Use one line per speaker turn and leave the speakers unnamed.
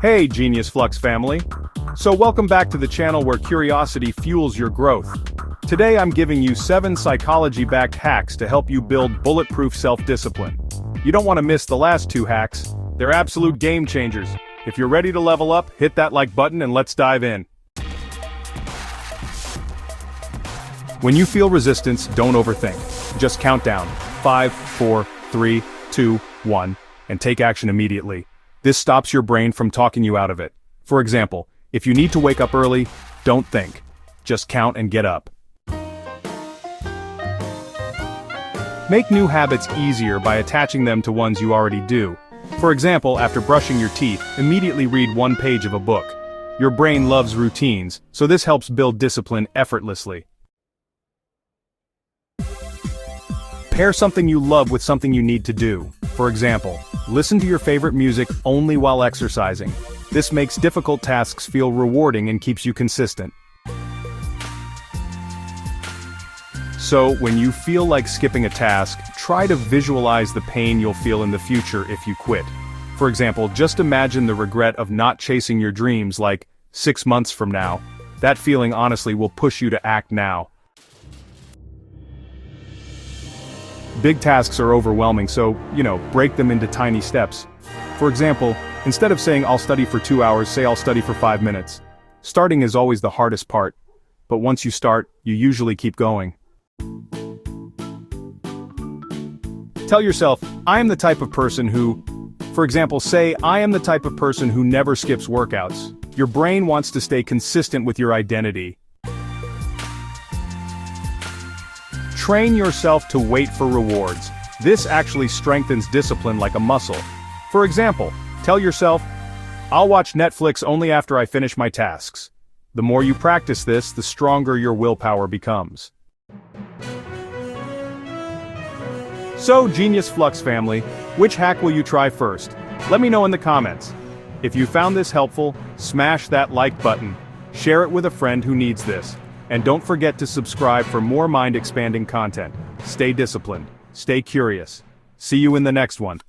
Hey GeniusFlux family! So welcome back to the channel where curiosity fuels your growth. Today I'm giving you 7 psychology-backed hacks to help you build bulletproof self-discipline. You don't want to miss the last 2 hacks. They're absolute game changers. If you're ready to level up, hit that like button and let's dive in. When you feel resistance, don't overthink. Just count down 5, 4, 3, 2, 1, and take action immediately. This stops your brain from talking you out of it. For example, if you need to wake up early, don't think. Just count and get up. Make new habits easier by attaching them to ones you already do. For example, after brushing your teeth, immediately read 1 page of a book. Your brain loves routines, so this helps build discipline effortlessly. Pair something you love with something you need to do. For example, listen to your favorite music only while exercising. This makes difficult tasks feel rewarding and keeps you consistent. So, when you feel like skipping a task, try to visualize the pain you'll feel in the future if you quit. For example, just imagine the regret of not chasing your dreams like 6 months from now. That feeling honestly will push you to act now. Big tasks are overwhelming, so, break them into tiny steps. For example, instead of saying I'll study for 2 hours, say I'll study for 5 minutes. Starting is always the hardest part, but once you start, you usually keep going. Tell yourself, I am the type of person who, for example, say I am the type of person who never skips workouts. Your brain wants to stay consistent with your identity. Train yourself to wait for rewards. This actually strengthens discipline like a muscle. For example, tell yourself, I'll watch Netflix only after I finish my tasks. The more you practice this, the stronger your willpower becomes. So, GeniusFlux family, which hack will you try first? Let me know in the comments. If you found this helpful, smash that like button. Share it with a friend who needs this. And don't forget to subscribe for more mind-expanding content. Stay disciplined. Stay curious. See you in the next one.